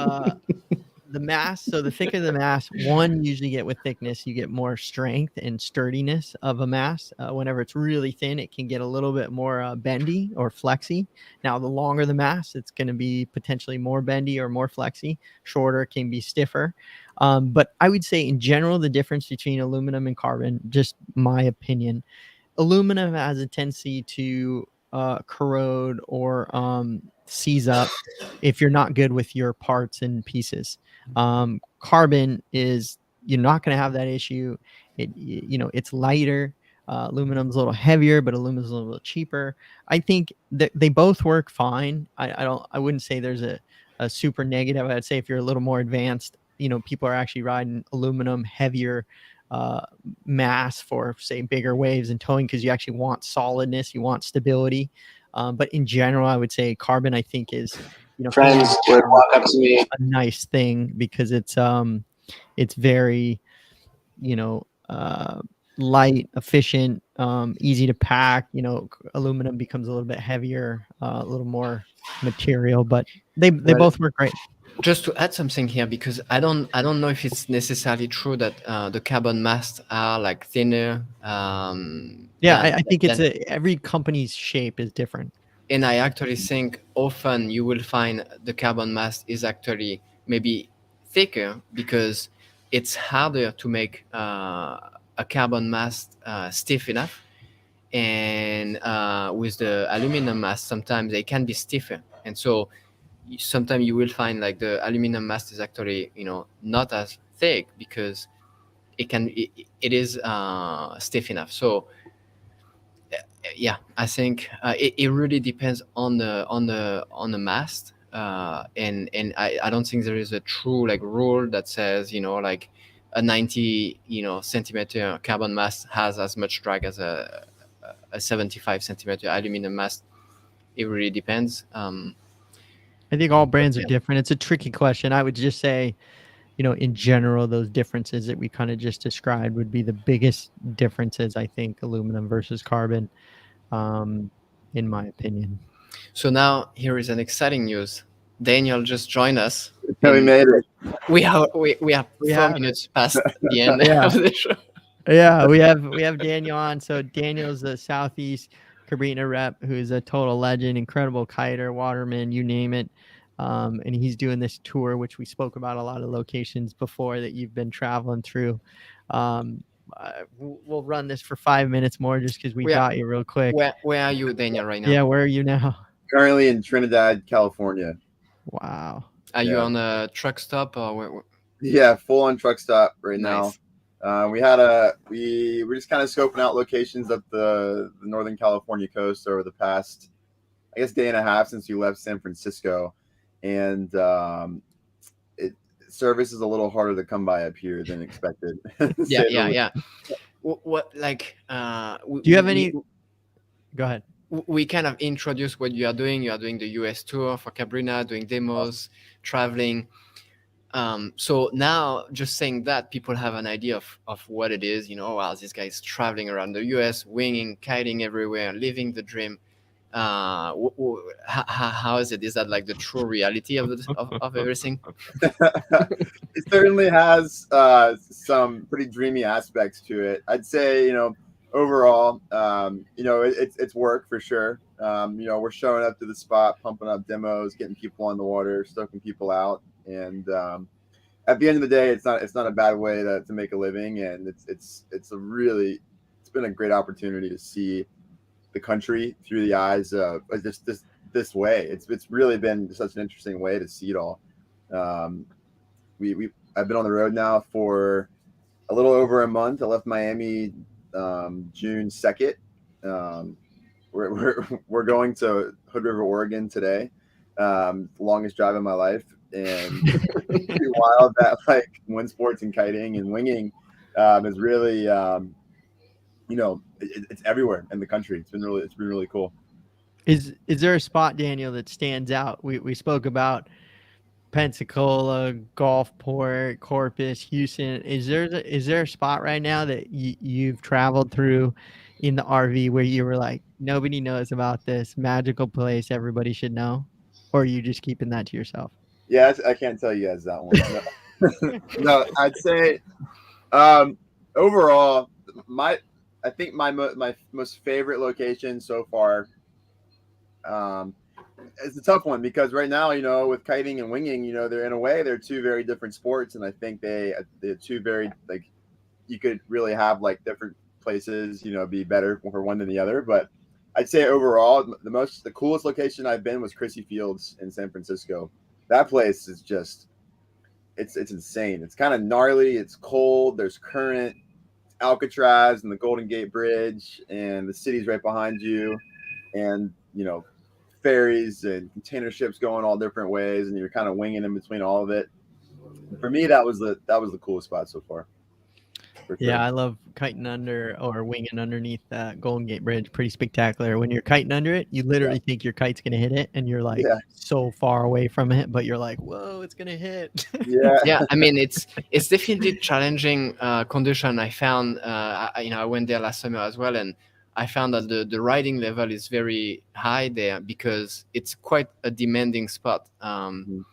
the mass. So the thicker the mass, one, usually get with thickness, you get more strength and sturdiness of a mass. Whenever it's really thin, it can get a little bit more bendy or flexy. Now, the longer the mass, it's going to be potentially more bendy or more flexy. Shorter can be stiffer. But I would say in general, the difference between aluminum and carbon, just my opinion, aluminum has a tendency to corrode or seize up if you're not good with your parts and pieces. Carbon is, you're not going to have that issue. You know, it's lighter. Aluminum's a little heavier, but aluminum's a little cheaper. I think that they both work fine. I wouldn't say there's a super negative. I'd say if you're a little more advanced, you know, people are actually riding aluminum heavier mass for, say, bigger waves and towing, because you actually want solidness, you want stability. But in general, I would say carbon, I think, is, you know, friends would walk up to me, a nice thing because it's very, you know, light, efficient, easy to pack. You know, aluminum becomes a little bit heavier, a little more material, but they both work great. Just to add something here, because I don't know if it's necessarily true that the carbon masts are like thinner. I think it's every company's shape is different. And I actually think often you will find the carbon mast is actually maybe thicker because it's harder to make a carbon mast stiff enough. And with the aluminum mast, sometimes they can be stiffer. And so sometimes you will find like the aluminum mast is actually, you know, not as thick because it is stiff enough. So yeah, I think it really depends on the mast, and I don't think there is a true like rule that says, you know, like a 90 centimeter carbon mast has as much drag as a 75 centimeter aluminum mast. It really depends. I think all brands are different. It's a tricky question. I would just say, you know, in general, those differences that we kind of just described would be the biggest differences, I think, aluminum versus carbon, in my opinion. So now here is an exciting news. Daniel just joined us. we made it. We are 4 minutes past the end of the show. Yeah, we have Daniel on. So Daniel's the Southeast Cabrini rep, who's a total legend, incredible kiter, waterman, you name it. And he's doing this tour, which we spoke about a lot of locations before that you've been traveling through. We'll run this for 5 minutes more just because we Where got you real quick. where are you, Daniel, right now? Yeah, where are you now? Currently in Trinidad, California. Wow. Are you Yeah. on a truck stop or where? Yeah, full on truck stop right Nice. now. We were just kind of scoping out locations up the Northern California coast over the past, I guess, day and a half since we left San Francisco, and service is a little harder to come by up here than expected. Yeah. What like Do you have any? Go ahead. we kind of introduce what you are doing. You are doing the US tour for Cabrina, doing demos, traveling. So now just saying that, people have an idea of what it is. Oh, wow, this guy is traveling around the US, winging, kiting everywhere, living the dream. How is it? Is that like the true reality of everything? It certainly has some pretty dreamy aspects to it. I'd say, overall, it's work for sure. We're showing up to the spot, pumping up demos, getting people on the water, stoking people out, and at the end of the day, it's not a bad way to make a living, and it's been a great opportunity to see the country through the eyes of this way. It's really been such an interesting way to see it all. I've been on the road now for a little over a month. I left Miami June 2nd. We're going to Hood River, Oregon today. The longest drive of my life, and it's pretty wild that like wind sports and kiting and winging is really it's everywhere in the country. It's been really cool. Is there a spot, Daniel, that stands out? We spoke about Pensacola, Gulfport, Corpus, Houston. Is there a spot right now that you've traveled through in the RV where you were like, nobody knows about this magical place, everybody should know? Or are you just keeping that to yourself? Yeah, I can't tell you guys that one. No, I'd say overall, I think my most favorite location so far it's a tough one because right now, with kiting and winging, they're in a way they're two very different sports, and I think they're two very like you could really have like different places, be better for one than the other. But I'd say overall, the coolest location I've been was Christi Fields in San Francisco. That place is just it's insane. It's kind of gnarly. It's cold. There's current, Alcatraz and the Golden Gate Bridge, and the city's right behind you, and ferries and container ships going all different ways, and you're kind of winging in between all of it. For me, that was the coolest spot so far. Sure. Yeah, I love kiting under or winging underneath that Golden Gate Bridge. Pretty spectacular. When you're kiting under it, you literally think your kite's gonna hit it, and you're like so far away from it, but you're like, whoa, it's gonna hit. Yeah. I mean, it's definitely challenging condition. I found I went there last summer as well, and I found that the riding level is very high there because it's quite a demanding spot to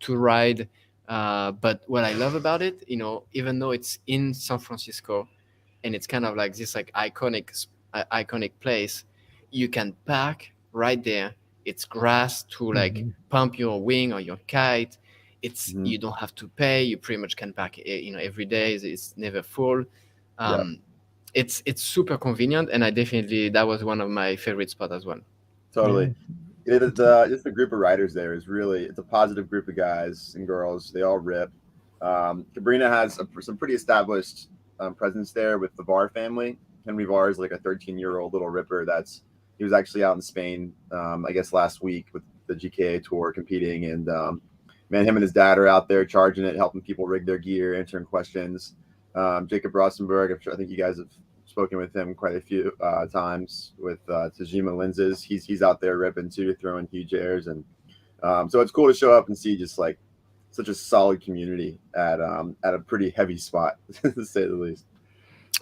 ride. But what I love about it, even though it's in San Francisco and it's kind of like this like iconic place, you can park right there. It's grass to like pump your wing or your kite. It's you don't have to pay. You pretty much can park every day. It's never full. It's super convenient, and that was one of my favorite spots as well. Totally. Just the group of riders there is it's a positive group of guys and girls. They all rip. Cabrina has some pretty established presence there with the VAR family. Henry VAR is like a 13-year-old little ripper. He was actually out in Spain, I guess last week with the GKA tour competing, and man, him and his dad are out there charging it, helping people rig their gear, answering questions. Jacob Rosenberg, I think you guys have spoken with him quite a few times with Tajima lenses. He's out there ripping too, throwing huge airs, and so it's cool to show up and see just like such a solid community at a pretty heavy spot, to say the least.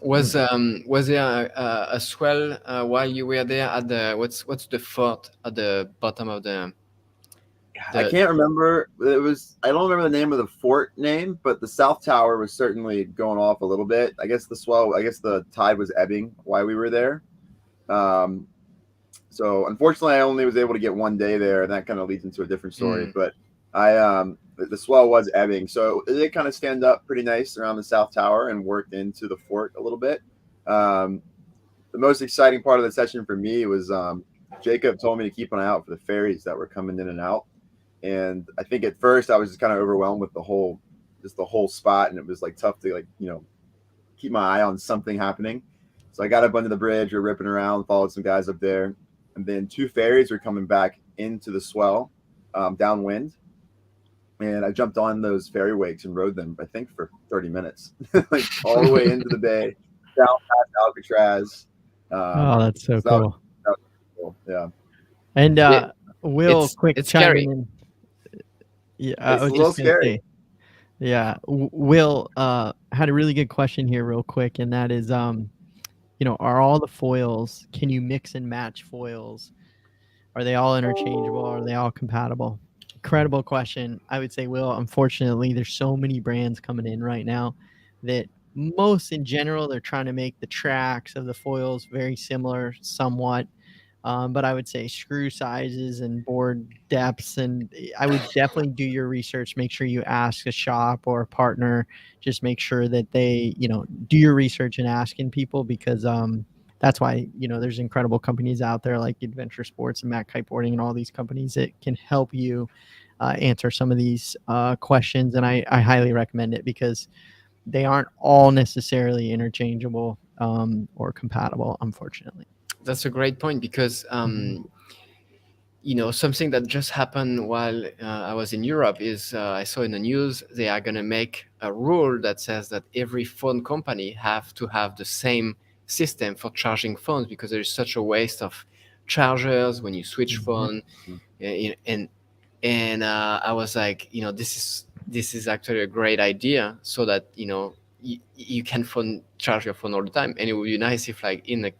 Was there a swell while you were there at the what's the fort at the bottom of the I can't remember. I don't remember the name of the fort name, but the South Tower was certainly going off a little bit. I guess the tide was ebbing while we were there. So unfortunately, I only was able to get one day there, and that kind of leads into a different story. But the swell was ebbing, so it did kind of stand up pretty nice around the South Tower and worked into the fort a little bit. The most exciting part of the session for me was Jacob told me to keep an eye out for the ferries that were coming in and out. And I think at first I was just kind of overwhelmed with the whole spot, and it was like tough to keep my eye on something happening. So I got up under the bridge, we were ripping around, followed some guys up there, and then 2 ferries were coming back into the swell, downwind. And I jumped on those ferry wakes and rode them, I think, for 30 minutes, like all the way into the bay, down past Alcatraz. That's so cool. That was cool. Yeah. And Will, it's scary. In. Yeah, it's a little scary. Yeah, Will had a really good question here, real quick, and that is, are all the foils? Can you mix and match foils? Are they all interchangeable? Are they all compatible? Incredible question. I would say, Will, unfortunately, there's so many brands coming in right now that most in general, they're trying to make the tracks of the foils very similar somewhat. But I would say screw sizes and board depths, and I would definitely do your research. Make sure you ask a shop or a partner. Just make sure that they, do your research and asking people, because that's why, there's incredible companies out there like Adventure Sports and Matt Kiteboarding and all these companies that can help you answer some of these questions. And I highly recommend it, because they aren't all necessarily interchangeable or compatible, unfortunately. That's a great point, because something that just happened while I was in Europe is I saw in the news they are going to make a rule that says that every phone company have to have the same system for charging phones, because there is such a waste of chargers when you switch phone. And I was like, this is actually a great idea, so that you can charge your phone all the time. And it would be nice if, like, in the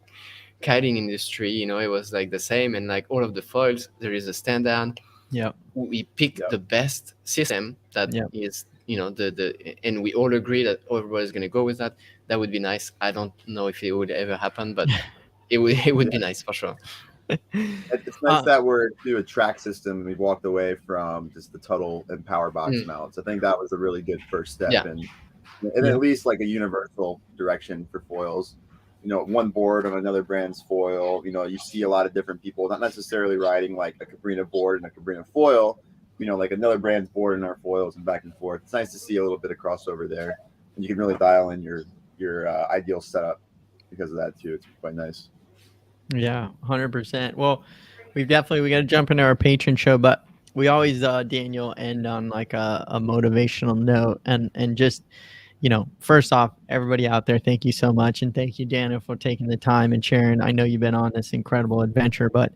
kiting industry, it was like the same, and like all of the foils, there is a standard. We pick the best system that is, and we all agree that everybody's going to go with that. That would be nice. I don't know if it would ever happen, but it would be nice for sure. It's nice that we're to a track system. We've walked away from just the Tuttle and power box mounts. I think that was a really good first step, and at least like a universal direction for foils. One board on another brand's foil. You see a lot of different people, not necessarily riding like a Cabrina board and a Cabrina foil, like another brand's board and our foils and back and forth. It's nice to see a little bit of crossover there, and you can really dial in your ideal setup because of that too. It's quite nice. Yeah, 100%. Well, we got to jump into our patron show, but we always, Daniel, end on like a motivational note, and just, first off, everybody out there, thank you so much. And thank you, Daniel, for taking the time and sharing. I know you've been on this incredible adventure, but,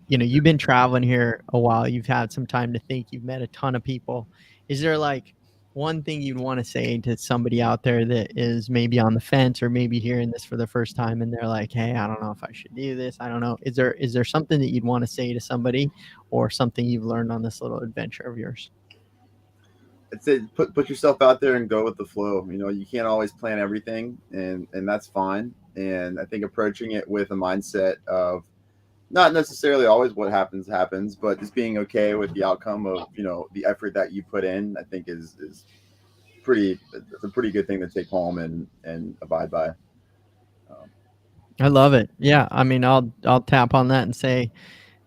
you've been traveling here a while. You've had some time to think. You've met a ton of people. Is there like one thing you'd want to say to somebody out there that is maybe on the fence or maybe hearing this for the first time, and they're like, hey, I don't know if I should do this. I don't know. Is there something that you'd want to say to somebody, or something you've learned on this little adventure of yours? I'd say put yourself out there and go with the flow. You can't always plan everything, and that's fine. And I think approaching it with a mindset of not necessarily always what happens, but just being okay with the outcome of, the effort that you put in, I think is it's a pretty good thing to take home and abide by. I love it. Yeah. I mean, I'll tap on that and say,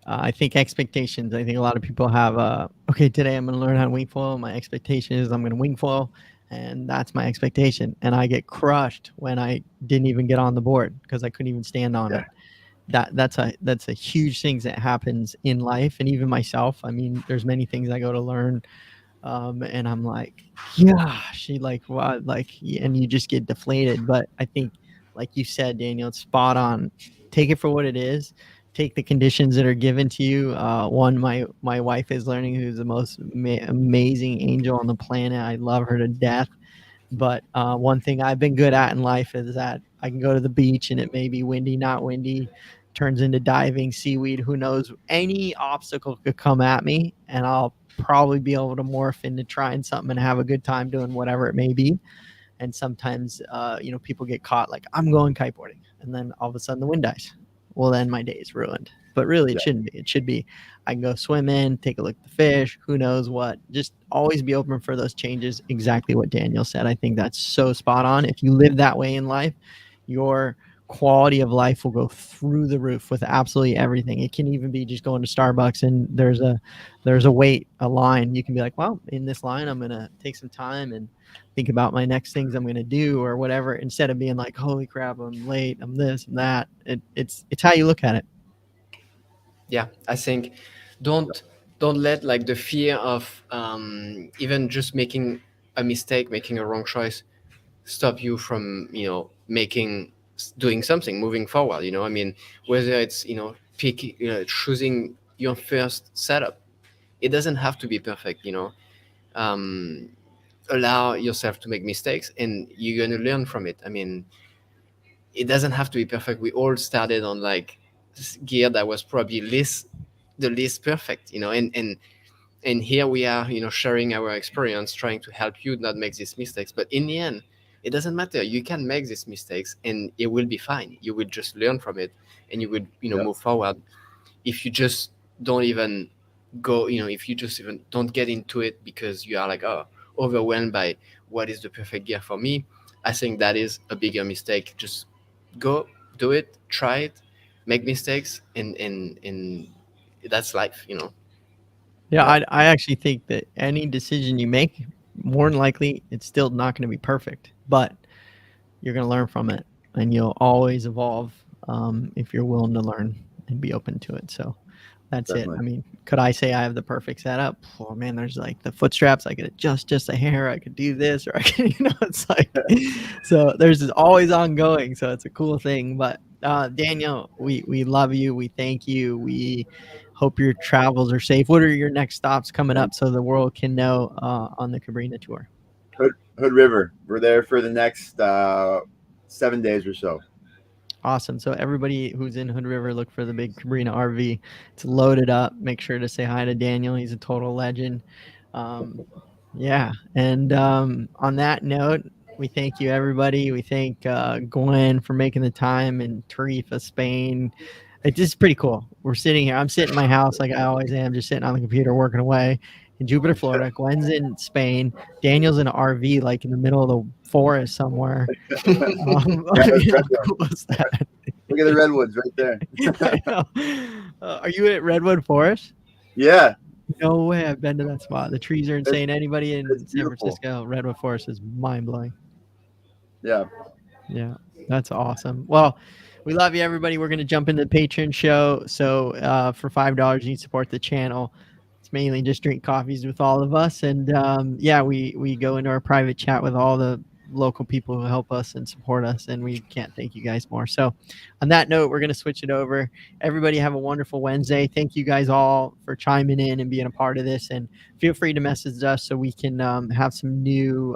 I think expectations. I think a lot of people have, okay, today I'm going to learn how to wing foil. My expectation is I'm going to wing foil, and that's my expectation. And I get crushed when I didn't even get on the board because I couldn't even stand on it. That's a huge thing that happens in life, and even myself. I mean, there's many things I go to learn, and I'm like, gosh, and you just get deflated. But I think, like you said, Daniel, it's spot on. Take it for what it is. Take the conditions that are given to you. My wife is learning, who's the most amazing angel on the planet. I love her to death. But one thing I've been good at in life is that I can go to the beach and it may be windy, not windy, turns into diving, seaweed, who knows, any obstacle could come at me and I'll probably be able to morph into trying something and have a good time doing whatever it may be. And sometimes, people get caught like, I'm going kiteboarding, and then all of a sudden the wind dies. Well, then my day is ruined. But really, it shouldn't be. It should be, I can go swim in, take a look at the fish, who knows what. Just always be open for those changes. Exactly what Daniel said. I think that's so spot on. If you live that way in life, your quality of life will go through the roof with absolutely everything. It can even be just going to Starbucks and there's a line. You can be like, well, in this line, I'm going to take some time and think about my next things I'm going to do or whatever, instead of being like, holy crap, I'm late, I'm this and that. It's how you look at it. Yeah, I think don't let like the fear of even just making a mistake, making a wrong choice, stop you from doing something, moving forward. I mean, whether it's choosing your first setup, it doesn't have to be perfect. Allow yourself to make mistakes, and you're going to learn from it. I mean, it doesn't have to be perfect. We all started on like gear that was probably the least perfect, and here we are, sharing our experience, trying to help you not make these mistakes. But in the end, it doesn't matter. You can make these mistakes and it will be fine. You will just learn from it and you would, move forward. If you just don't even go, if you just even don't get into it because you are like, overwhelmed by what is the perfect gear for me, I think that is a bigger mistake. Just go, do it, try it, make mistakes, and that's life, Yeah, I actually think that any decision you make, more than likely, it's still not going to be perfect, but you're going to learn from it, and you'll always evolve if you're willing to learn and be open to it. So that's Definitely. it. I mean, could I say I have the perfect setup? Oh man, there's like the foot straps. I could adjust just a hair. I could do this, or I could, it's like, so there's this always ongoing. So it's a cool thing. But Daniel, we love you. We thank you. We hope your travels are safe. What are your next stops coming up so the world can know on the Cabrini tour? Hood River. We're there for the next 7 days or so. Awesome. So everybody who's in Hood River, look for the big Cabrini RV. It's loaded up. Make sure to say hi to Daniel. He's a total legend. Yeah. And on that note, we thank you, everybody. We thank Gwen for making the time, and Tarifa, Spain. It's just pretty cool. We're sitting here. I'm sitting in my house like I always am, just sitting on the computer working away in Jupiter, Florida. Gwen's in Spain. Daniel's in an RV, like in the middle of the forest somewhere. How cool is that? Look at the redwoods right there. Are you at Redwood Forest? Yeah. No way. I've been to that spot. The trees are insane. Anybody in San beautiful. Francisco, Redwood Forest is mind-blowing. Yeah. Yeah, that's awesome. Well, we love you, everybody. We're going to jump into the Patron show. So for $5, you can support the channel. It's mainly just drink coffees with all of us. And we go into our private chat with all the local people who help us and support us. And we can't thank you guys more. So on that note, we're going to switch it over. Everybody have a wonderful Wednesday. Thank you guys all for chiming in and being a part of this. And feel free to message us so we can have some new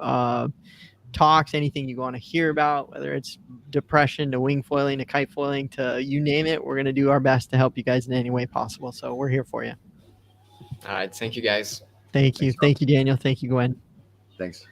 talks, anything you want to hear about, whether it's depression to wing foiling to kite foiling to you name it. We're going to do our best to help you guys in any way possible. So we're here for you. All right. Thank you, guys. Thank you. Thank you, Daniel. Thank you, Gwen. Thanks.